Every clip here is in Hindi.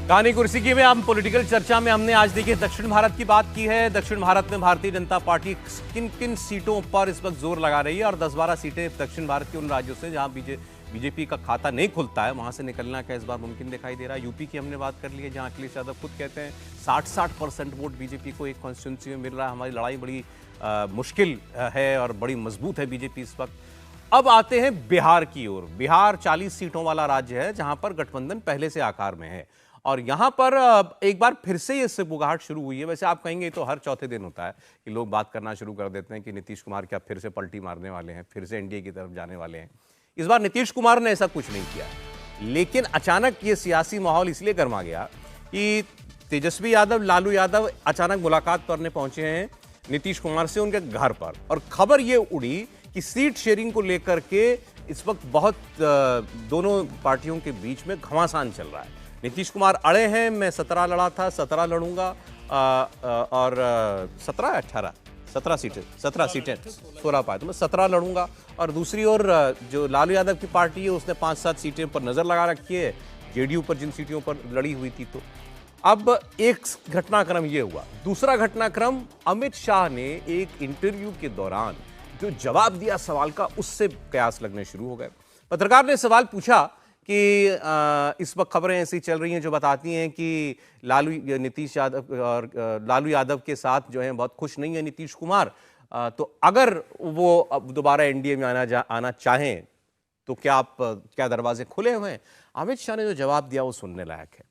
कहानी कुर्सी की में हम पॉलिटिकल चर्चा में हमने आज देखिए दक्षिण भारत की बात की है। दक्षिण भारत में भारतीय जनता पार्टी किन किन सीटों पर इस वक्त जोर लगा रही है और 10-12 सीटें दक्षिण भारत के उन राज्यों से जहां बीजेपी का खाता नहीं खुलता है, वहां से निकलना क्या इस बार मुमकिन दिखाई दे रहा है। यूपी की हमने बात कर ली है, जहां अखिलेश यादव खुद कहते हैं 60% वोट बीजेपी को एक कॉन्स्टिट्यूंसी में मिल रहा है। हमारी लड़ाई बड़ी मुश्किल है और बड़ी मजबूत है बीजेपी इस वक्त। अब आते हैं बिहार की ओर। बिहार 40 सीटों वाला राज्य है जहां पर गठबंधन पहले से आकार में है और यहां पर एक बार फिर से ये सिबुगाहट शुरू हुई है। वैसे आप कहेंगे तो हर चौथे दिन होता है कि लोग बात करना शुरू कर देते हैं कि नीतीश कुमार क्या फिर से पलटी मारने वाले हैं, फिर से एनडीए की तरफ जाने वाले हैं। इस बार नीतीश कुमार ने ऐसा कुछ नहीं किया, लेकिन अचानक ये सियासी माहौल इसलिए गर्मा गया कि तेजस्वी यादव, लालू यादव अचानक मुलाकात करने पहुंचे हैं नीतीश कुमार से उनके घर पर, और खबर ये उड़ी कि सीट शेयरिंग को लेकर के इस वक्त बहुत दोनों पार्टियों के बीच में घमासान चल रहा है। नीतीश कुमार अड़े हैं, मैं 17 लड़ा था, 17 लड़ूंगा और 17 सीटें 16 पाए तो मैं 17 लड़ूंगा। और दूसरी ओर जो लालू यादव की पार्टी है उसने 5-7 सीटें पर नजर लगा रखी है, जेडीयू पर जिन सीटों पर लड़ी हुई थी। तो अब एक घटनाक्रम ये हुआ। दूसरा घटनाक्रम, अमित शाह ने एक इंटरव्यू के दौरान जो जवाब दिया सवाल का, उससे कयास लगने शुरू हो गए। पत्रकार ने सवाल पूछा कि इस वक्त खबरें ऐसी चल रही हैं जो बताती हैं कि नीतीश यादव और लालू यादव के साथ जो है बहुत खुश नहीं है नीतीश कुमार, तो अगर वो अब दोबारा एनडीए में आना चाहें तो क्या दरवाजे खुले हुए हैं। अमित शाह ने जो जवाब दिया वो सुनने लायक है।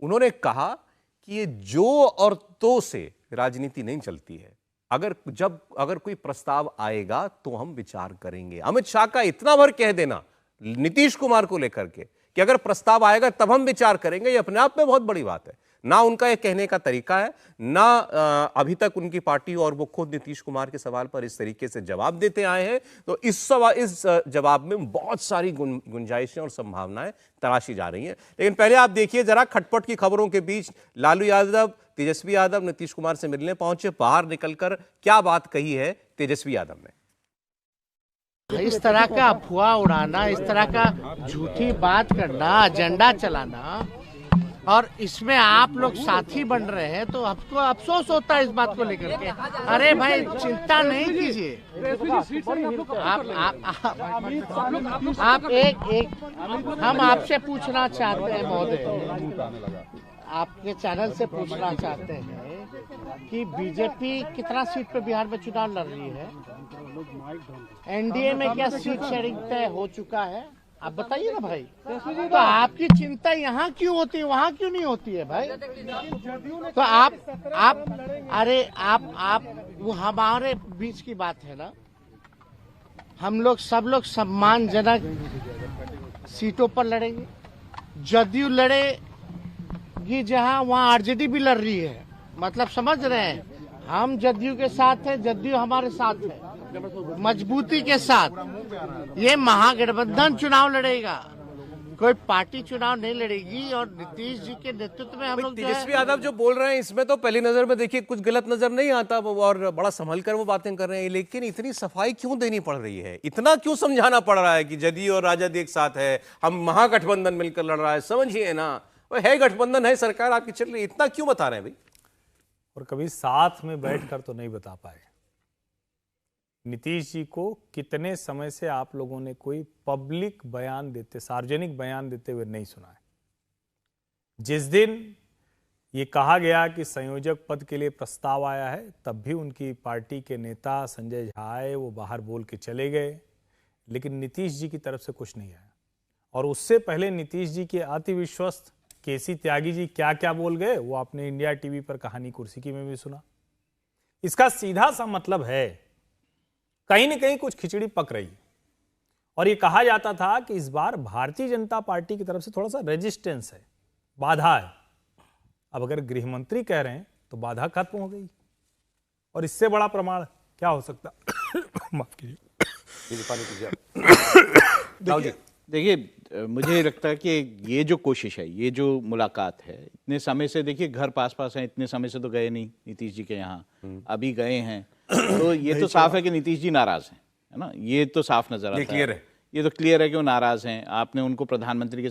उन्होंने कहा कि ये जो और तो से राजनीति नहीं चलती है, अगर कोई प्रस्ताव आएगा तो हम विचार करेंगे। अमित शाह का इतना भर कह देना नीतीश कुमार को लेकर के कि अगर प्रस्ताव आएगा तब हम विचार करेंगे, ये अपने आप में बहुत बड़ी बात है। ना उनका ये कहने का तरीका है, ना अभी तक उनकी पार्टी और वो खुद नीतीश कुमार के सवाल पर इस तरीके से जवाब देते आए हैं। तो इस जवाब में बहुत सारी गुंजाइशें और संभावनाएं तराशी जा रही हैं। लेकिन पहले आप देखिए जरा, खटपट की खबरों के बीच लालू यादव, तेजस्वी यादव नीतीश कुमार से मिलने पहुंचे। बाहर निकलकर क्या बात कही है तेजस्वी यादव ने। इस तरह का अफवाह उड़ाना, इस तरह का झूठी बात करना, एजेंडा चलाना, और इसमें आप लोग साथी बन रहे हैं तो आपको अफसोस होता है इस बात को लेकर के। अरे भाई चिंता नहीं कीजिए, आप एक हम आपसे पूछना चाहते हैं महोदय, आपके चैनल से पूछना चाहते हैं कि बीजेपी कितना सीट पे बिहार में चुनाव लड़ रही है, एनडीए में क्या सीट शेयरिंग तय हो चुका है, आप बताइए ना भाई। तो आपकी चिंता यहाँ क्यों होती है, वहाँ क्यों नहीं होती है भाई। तो आप वो हमारे बीच की बात है ना, हम लोग सब लोग सम्मानजनक सीटों पर लड़ेंगे। जदयू लड़ेगी जहाँ, वहाँ आरजेडी भी लड़ रही है, मतलब समझ रहे हैं, हम जदयू के साथ है, जदयू हमारे साथ है मजबूती के साथ। ये महागठबंधन चुनाव लड़ेगा, कोई पार्टी चुनाव नहीं लड़ेगी। और नीतीश जी के नेतृत्व में हम लोग तेजस्वी यादव जो बोल रहे हैं इसमें तो पहली नजर में देखिए कुछ गलत नजर नहीं आता और बड़ा संभल कर वो बातें कर रहे हैं, लेकिन इतनी सफाई क्यों देनी पड़ रही है, इतना क्यों समझाना पड़ रहा है कि जदयू और राजद एक साथ है, हम महागठबंधन मिलकर लड़ रहा है। समझिए ना, वो है गठबंधन, है सरकार आपकी चल रही है, इतना क्यों बता रहे हैं भाई। और कभी साथ में बैठकर तो नहीं बता पाए। नीतीश जी को कितने समय से आप लोगों ने कोई पब्लिक बयान देते, सार्वजनिक बयान देते हुए नहीं सुना है। जिस दिन ये कहा गया कि संयोजक पद के लिए प्रस्ताव आया है, तब भी उनकी पार्टी के नेता संजय झा आए, वो बाहर बोल के चले गए, लेकिन नीतीश जी की तरफ से कुछ नहीं आया। और उससे पहले नीतीश जी के अति विश्वस्त केसी त्यागी जी क्या क्या बोल गए, वो आपने इंडिया टीवी पर कहानी कुर्सी की में भी सुना। इसका सीधा सा मतलब है कहीं न कहीं कुछ खिचड़ी पक रही। और ये कहा जाता था कि इस बार भारतीय जनता पार्टी की तरफ से थोड़ा सा रेजिस्टेंस है, बाधा है। अब अगर गृह मंत्री कह रहे हैं तो बाधा खत्म हो गई, और इससे बड़ा प्रमाण क्या हो सकता। माफ कीजिए। देखिए मुझे लगता है कि ये जो कोशिश है, ये जो मुलाकात है, इतने समय से, देखिए घर पास पास है, इतने समय से तो गए नहीं नीतीश जी के यहाँ, अभी गए हैं, तो ये तो साफ है कि नीतीश जी नाराज हैं, है ना, ये तो साफ नजर आता है। ये तो क्लियर है कि वो नाराज हैं। आपने उनको प्रधानमंत्री के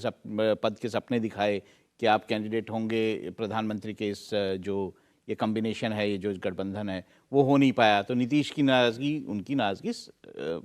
पद के सपने दिखाए कि आप कैंडिडेट होंगे प्रधानमंत्री के इस जो ये कॉम्बिनेशन है, ये जो गठबंधन है, वो हो नहीं पाया। तो नीतीश की नाराज़गी, उनकी नाराज़गी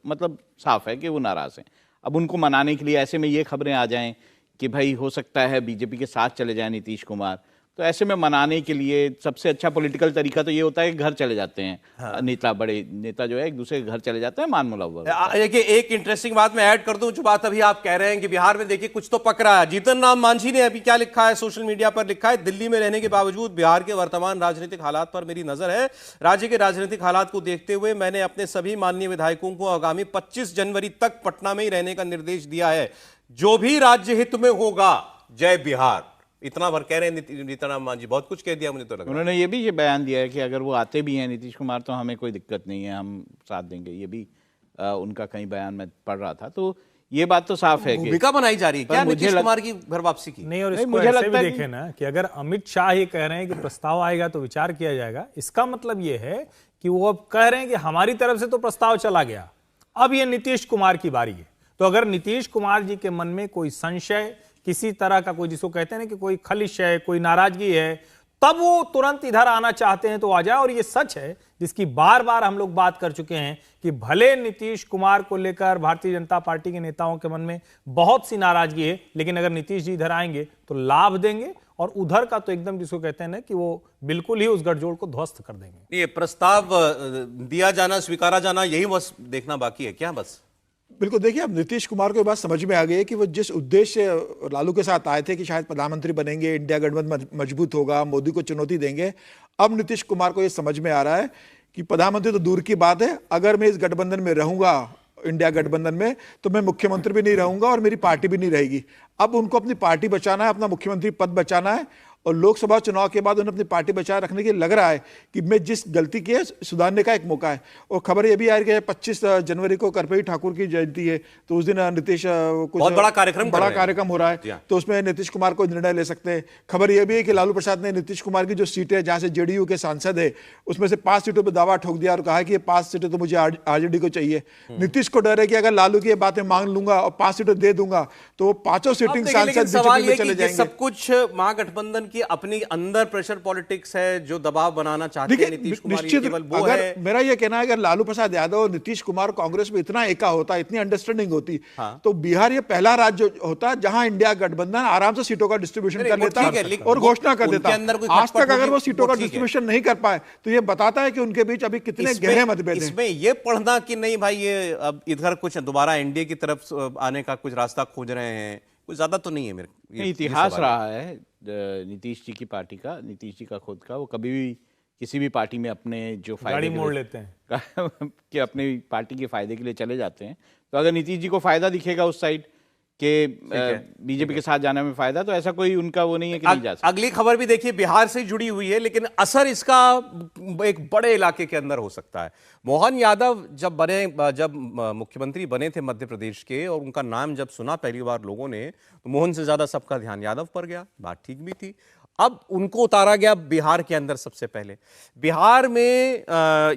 मतलब साफ है कि वो नाराज़ हैं। अब उनको मनाने के लिए ऐसे में ये खबरें आ जाएं कि भाई हो सकता है बीजेपी के साथ चले जाएं नीतीश कुमार, तो ऐसे में मनाने के लिए सबसे अच्छा पॉलिटिकल तरीका तो ये होता है कि घर चले जाते हैं। हाँ। नेता, बड़े नेता जो है एक दूसरे के घर चले जाते हैं, मान मुलावजा। देखिए एक इंटरेस्टिंग बात मैं ऐड कर दूं, जो बात अभी आप कह रहे हैं कि बिहार में देखिए कुछ तो पक रहा है। जीतन राम मांझी ने अभी क्या लिखा है, सोशल मीडिया पर लिखा है, दिल्ली में रहने के बावजूद बिहार के वर्तमान राजनीतिक हालात पर मेरी नजर है। राज्य के राजनीतिक हालात को देखते हुए मैंने अपने सभी माननीय विधायकों को आगामी 25 जनवरी तक पटना में ही रहने का निर्देश दिया है। जो भी राज्य हित में होगा, जय बिहार। इतना भर कह रहे हैं जीतन राम मांझी, बहुत कुछ कह दिया मुझे तो लगा। उन्होंने ये बयान दिया है कि अगर वो आते भी हैं नीतीश कुमार तो हमें कोई दिक्कत नहीं है, हम साथ देंगे। ये भी उनका कहीं बयान में पढ़ रहा था। तो ये बात तो साफ है कि भूमिका बनाई जा रही है क्या नीतीश कुमार की घर वापसी की? नहीं, और इसको मुझे ऐसे भी देखे ना कि अगर अमित शाह ये कह रहे हैं कि प्रस्ताव आएगा तो विचार किया जाएगा, इसका मतलब ये है कि वो अब कह रहे हैं कि हमारी तरफ से तो प्रस्ताव चला गया, अब ये नीतीश कुमार की बारी है। तो अगर नीतीश कुमार जी के मन में कोई संशय, किसी तरह का कोई, जिसको कहते हैं ना कि कोई खलिश है, कोई नाराजगी है, तब वो तुरंत इधर आना चाहते हैं तो आ जाए। और ये सच है जिसकी बार बार हम लोग बात कर चुके हैं कि भले नीतीश कुमार को लेकर भारतीय जनता पार्टी के नेताओं के मन में बहुत सी नाराजगी है, लेकिन अगर नीतीश जी इधर आएंगे तो लाभ देंगे, और उधर का तो एकदम जिसको कहते हैं ना कि वो बिल्कुल ही उस गठजोड़ को ध्वस्त कर देंगे। ये प्रस्ताव दिया जाना, स्वीकारा जाना, यही बस देखना बाकी है क्या? बस बिल्कुल। देखिए, अब नीतीश कुमार को ये बात समझ में आ गई है कि वो जिस उद्देश्य लालू के साथ आए थे कि शायद प्रधानमंत्री बनेंगे, इंडिया गठबंधन मजबूत होगा, मोदी को चुनौती देंगे, अब नीतीश कुमार को ये समझ में आ रहा है कि प्रधानमंत्री तो दूर की बात है, अगर मैं इस गठबंधन में रहूंगा, इंडिया गठबंधन में, तो मैं मुख्यमंत्री भी नहीं रहूंगा और मेरी पार्टी भी नहीं रहेगी। अब उनको अपनी पार्टी बचाना है, अपना मुख्यमंत्री पद बचाना है, और लोकसभा चुनाव के बाद उन्हें अपनी पार्टी बचाए रखने के लिए लग रहा है कि मैं जिस गलती की है सुधारने का एक मौका है। और खबर ये भी आ रही है 25 जनवरी को कर्पूरी ठाकुर की जयंती है, तो उस दिन नीतीश कुछ बहुत बड़ा कार्यक्रम हो रहा है, तो उसमें नीतीश कुमार को निर्णय ले सकते हैं। खबर यह भी है कि लालू प्रसाद ने नीतीश कुमार की जो सीटें है, जहां से जेडीयू के सांसद है, उसमें से 5 सीटों पर दावा ठोक दिया और कहा कि ये 5 सीटें तो मुझे आरजेडी को चाहिए। नीतीश को डर है कि अगर लालू की ये बातें मांग लूंगा और 5 सीटें दे दूंगा तो वो 5 सीटिंग सांसद बीजेपी में चले जाएंगे। सब कुछ महागठबंधन की अपनी अंदर प्रेशर पॉलिटिक्स है, जो दबाव बनाना चाहते हैं नीतीश कुमार, केवल वो है। मेरा ये कहना है अगर लालू प्रसाद यादव और नीतीश कुमार कांग्रेस में इतना एका होता, इतनी अंडरस्टैंडिंग होती, तो बिहार ये पहला राज्य होता जहां इंडिया गठबंधन आराम से सीटों का डिस्ट्रीब्यूशन कर लेता और घोषणा कर देता। आज तक अगर वो सीटों का डिस्ट्रीब्यूशन नहीं कर पाए तो ये बताता है कि उनके बीच अभी कितने गहरे मतभेद हैं। इसमें ये पढ़ना कि नहीं भाई ये अब इधर कुछ दोबारा एनडीए की तरफ आने का कुछ रास्ता खोज रहे हैं, कुछ ज्यादा तो नहीं है। मेरे इतिहास रहा है नीतीश जी की पार्टी का, नीतीश जी का खुद का, वो कभी भी किसी भी पार्टी में अपने जो फायदे मोड़ लेते हैं कि अपने पार्टी के फायदे के लिए चले जाते हैं। तो अगर नीतीश जी को फायदा दिखेगा उस साइड के बीजेपी के साथ जाने में फायदा, तो ऐसा कोई उनका वो नहीं है कि नहीं जा सकता। अगली खबर भी देखिए बिहार से जुड़ी हुई है, लेकिन असर इसका एक बड़े इलाके के अंदर हो सकता है। मोहन यादव जब मुख्यमंत्री बने थे मध्य प्रदेश के, और उनका नाम जब सुना पहली बार लोगों ने, तो मोहन से ज्यादा सबका ध्यान यादव पर गया। बात ठीक भी थी। अब उनको उतारा गया बिहार के अंदर। सबसे पहले बिहार में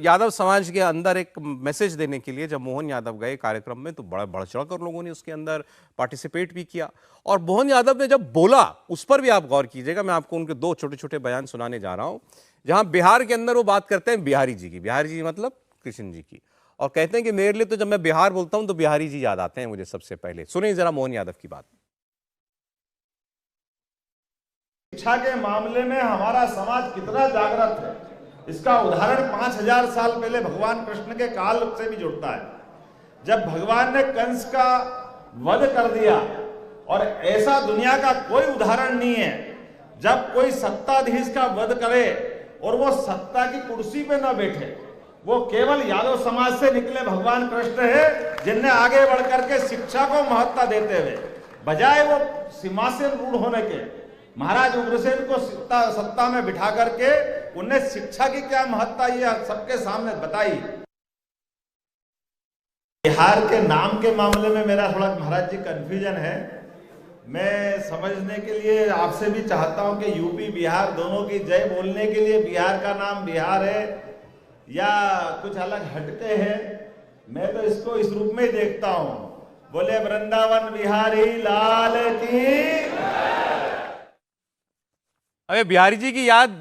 यादव समाज के अंदर एक मैसेज देने के लिए जब मोहन यादव गए कार्यक्रम में, तो बड़ा बढ़ चढ़ कर लोगों ने उसके अंदर पार्टिसिपेट भी किया। और मोहन यादव ने जब बोला, उस पर भी आप गौर कीजिएगा, मैं आपको उनके 2 छोटे छोटे बयान सुनाने जा रहा हूं, जहां बिहार के अंदर वो बात करते हैं बिहारी जी की। बिहारी जी मतलब कृष्ण जी की। और कहते हैं कि मेरे लिए तो जब मैं बिहार बोलता हूं तो बिहारी जी याद आते हैं मुझे सबसे पहले। सुनिए जरा मोहन यादव की बात। शिक्षा के मामले में हमारा समाज कितना जागृत है, इसका उदाहरण 5000 साल पहले भगवान कृष्ण के काल से भी जुड़ता है। जब भगवान ने कंस का वध कर दिया, और ऐसा दुनिया का कोई उदाहरण नहीं है जब कोई सत्ताधीश का वध करे और वो सत्ता की कुर्सी पे न बैठे। वो केवल यादव समाज से निकले भगवान कृष्ण है, जिनने आगे बढ़कर के शिक्षा को महत्ता देते हुए, बजाय वो सिंहासन रूढ़ होने के, महाराज उग्रसेन को सत्ता में बिठा करके उन्हें शिक्षा की क्या महत्ता ये सबके सामने बताई। बिहार के नाम के मामले में मेरा थोड़ा महाराज जी कंफ्यूजन है। मैं समझने के लिए आपसे भी चाहता हूं कि यूपी बिहार दोनों की जय बोलने के लिए बिहार का नाम बिहार है या कुछ अलग हटके है। मैं तो इसको इस रूप में देखता हूं। बोले वृंदावन बिहारी लाल की। अबे बिहारी जी की याद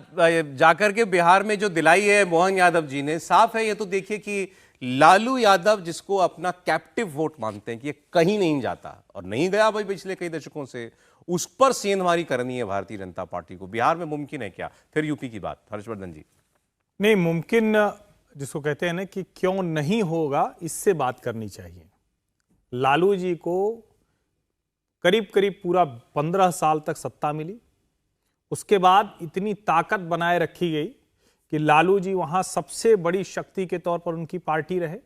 जाकर के बिहार में जो दिलाई है मोहन यादव जी ने, साफ है ये तो देखिए कि लालू यादव जिसको अपना कैप्टिव वोट मानते हैं कि ये कहीं नहीं जाता और नहीं गया भाई पिछले कई दशकों से, उस पर सेंधमारी करनी है भारतीय जनता पार्टी को। बिहार में मुमकिन है क्या? फिर यूपी की बात, हर्षवर्धन जी। नहीं मुमकिन जिसको कहते हैं ना कि क्यों नहीं होगा, इससे बात करनी चाहिए। लालू जी को करीब करीब पूरा 15 साल तक सत्ता मिली, उसके बाद इतनी ताकत बनाए रखी गई कि लालू जी वहां सबसे बड़ी शक्ति के तौर पर उनकी पार्टी रहे।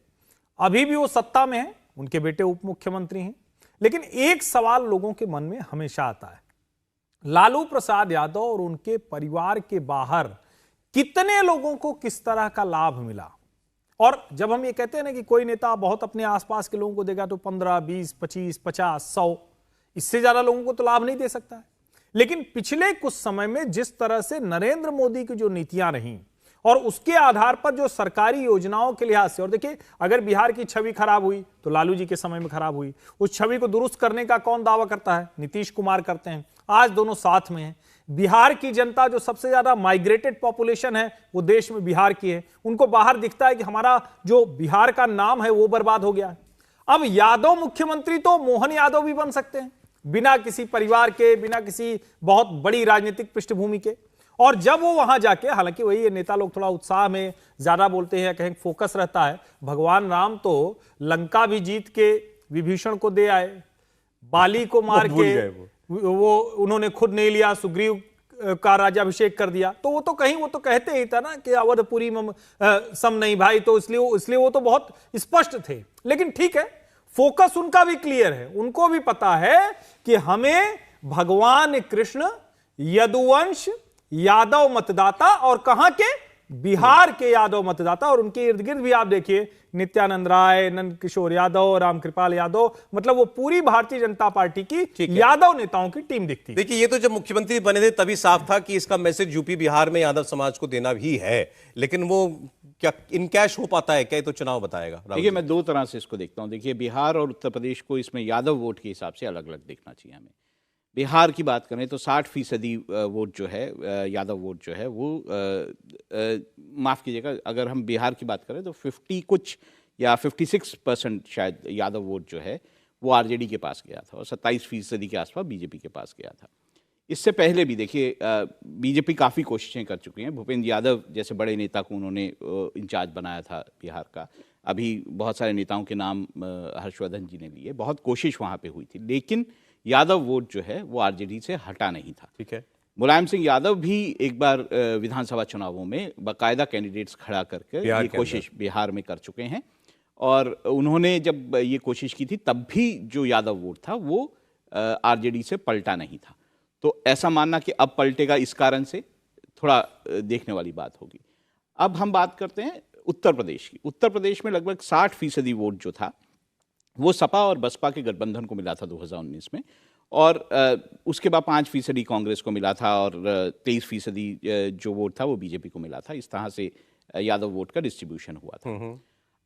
अभी भी वो सत्ता में है, उनके बेटे उप मुख्यमंत्री हैं। लेकिन एक सवाल लोगों के मन में हमेशा आता है, लालू प्रसाद यादव और उनके परिवार के बाहर कितने लोगों को किस तरह का लाभ मिला। और जब हम ये कहते हैं ना कि कोई नेता बहुत अपने आसपास के लोगों को देगा तो 15, 20, 25, 50, 100, इससे ज्यादा लोगों को तो लाभ नहीं दे सकता है। लेकिन पिछले कुछ समय में जिस तरह से नरेंद्र मोदी की जो नीतियां रहीं और उसके आधार पर जो सरकारी योजनाओं के लिहाज से, और देखिए अगर बिहार की छवि खराब हुई तो लालू जी के समय में खराब हुई, उस छवि को दुरुस्त करने का कौन दावा करता है? नीतीश कुमार करते हैं। आज दोनों साथ में हैं। बिहार की जनता जो सबसे ज्यादा माइग्रेटेड पॉपुलेशन है वो देश में बिहार की है, उनको बाहर दिखता है कि हमारा जो बिहार का नाम है वो बर्बाद हो गया है। अब यादव मुख्यमंत्री तो मोहन यादव भी बन सकते हैं, बिना किसी परिवार के, बिना किसी बहुत बड़ी राजनीतिक पृष्ठभूमि के। और जब वो वहां जाके, हालांकि वही ये नेता लोग थोड़ा उत्साह में ज्यादा बोलते हैं, कहीं फोकस रहता है, भगवान राम तो लंका भी जीत के विभीषण को दे आए, बाली को मार के वो उन्होंने खुद नहीं लिया, सुग्रीव का राज्याभिषेक कर दिया। तो वो तो कहते ही था ना कि अवधपुरी सम नहीं भाई, तो इसलिए वो तो बहुत स्पष्ट थे। लेकिन ठीक है, फोकस उनका भी क्लियर है, उनको भी पता है कि हमें भगवान कृष्ण, यदुवंश, यादव मतदाता, और कहां के? बिहार के यादव मतदाता। और उनके इर्द गिर्द भी आप देखिए नित्यानंद राय, नंद किशोर यादव, रामकृपाल यादव, मतलब वो पूरी भारतीय जनता पार्टी की यादव नेताओं की टीम दिखती है। देखिए ये तो जब मुख्यमंत्री बने थे तभी साफ था कि इसका मैसेज यूपी बिहार में यादव समाज को देना भी है, लेकिन वो क्या इनकैश हो पाता है क्या? तो चुनाव बताएगा। देखिए मैं दो तरह से इसको देखता हूं। देखिए बिहार और उत्तर प्रदेश को इसमें यादव वोट के हिसाब से अलग अलग देखना चाहिए हमें। बिहार की बात करें तो 60% वोट जो है, यादव वोट जो है वो, माफ़ कीजिएगा, अगर हम बिहार की बात करें तो 50 कुछ या 56% शायद यादव वोट जो है वो आरजेडी के पास गया था और 27% के आसपास बीजेपी के पास गया था। इससे पहले भी देखिए बीजेपी काफ़ी कोशिशें कर चुकी हैं। भूपेंद्र यादव जैसे बड़े नेता को उन्होंने इंचार्ज बनाया था बिहार का। अभी बहुत सारे नेताओं के नाम हर्षवर्धन जी ने लिए, बहुत कोशिश वहाँ पे हुई थी, लेकिन यादव वोट जो है वो आरजेडी से हटा नहीं था। ठीक है। मुलायम सिंह यादव भी एक बार विधानसभा चुनावों में बाकायदा कैंडिडेट्स खड़ा करके ये कोशिश बिहार में कर चुके हैं। और उन्होंने जब ये कोशिश की थी तब भी जो यादव वोट था वो आरजेडी से पलटा नहीं था। तो ऐसा मानना कि अब पलटेगा इस कारण से थोड़ा देखने वाली बात होगी। अब हम बात करते हैं उत्तर प्रदेश की। उत्तर प्रदेश में लगभग 60% वोट जो था वो सपा और बसपा के गठबंधन को मिला था 2019 में, और उसके बाद 5% कांग्रेस को मिला था और 23% जो वोट था वो बीजेपी को मिला था। इस तरह से यादव वोट का डिस्ट्रीब्यूशन हुआ था।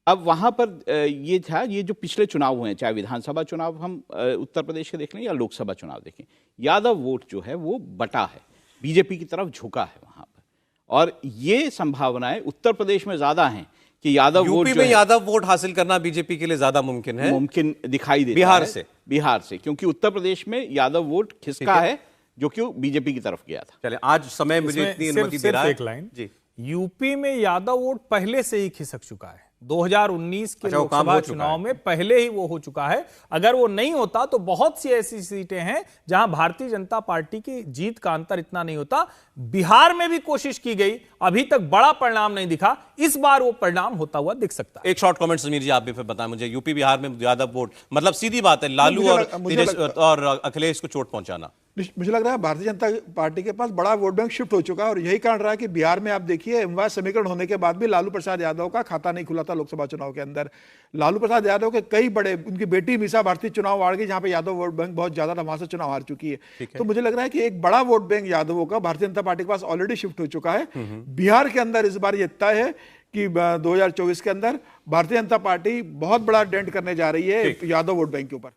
अब वहाँ पर ये था, ये जो पिछले चुनाव हुए हैं, चाहे विधानसभा चुनाव हम उत्तर प्रदेश के देख लें या लोकसभा चुनाव देखें, यादव वोट जो है वो बटा है, बीजेपी की तरफ झुका है वहाँ पर। और ये संभावनाएं उत्तर प्रदेश में ज़्यादा हैं कि यादव वोट यूपी में यादव वोट हासिल करना बीजेपी के लिए ज्यादा मुमकिन है, मुमकिन दिखाई देता बिहार है से, बिहार से, क्योंकि उत्तर प्रदेश में यादव वोट खिसका है जो कि बीजेपी की तरफ गया था। चले आज समय मुझे इतनी अनुमति दे रहा है। एक लाइन जी, यूपी में यादव वोट पहले से ही खिसक चुका है। 2019 के अच्छा, वो काम लोकसभा हो चुका चुनाव है। में पहले ही वो हो चुका है। अगर वो नहीं होता तो बहुत सी ऐसी सीटें हैं जहां भारतीय जनता पार्टी की जीत का अंतर इतना नहीं होता। बिहार में भी कोशिश की गई, अभी तक बड़ा परिणाम नहीं दिखा, इस बार वो परिणाम होता हुआ दिख सकता है। एक शॉर्ट कमेंट समीर जी आप भी फिर बताएं मुझे, यूपी बिहार में यादव वोट, मतलब सीधी बात है लालू और अखिलेश को चोट पहुंचाना। मुझे लग रहा है भारतीय जनता पार्टी के पास बड़ा वोट बैंक शिफ्ट हो चुका है और यही कारण रहा है कि बिहार में आप देखिए एमवाय समीकरण होने के बाद भी लालू प्रसाद यादव का खाता नहीं खुला था लोकसभा चुनाव के अंदर। लालू प्रसाद यादव के कई बड़े, उनकी बेटी मीसा भारती चुनाव हार गई जहां पे यादव वोट बैंक बहुत ज्यादा था, वहां से चुनाव हार चुकी है। तो मुझे लग रहा है कि एक बड़ा वोट बैंक यादवों का भारतीय जनता पार्टी के पास ऑलरेडी शिफ्ट हो चुका है। बिहार के अंदर इस बार यह तय है कि 2024 के अंदर भारतीय जनता पार्टी बहुत बड़ा डेंट करने जा रही है यादव वोट बैंक के ऊपर।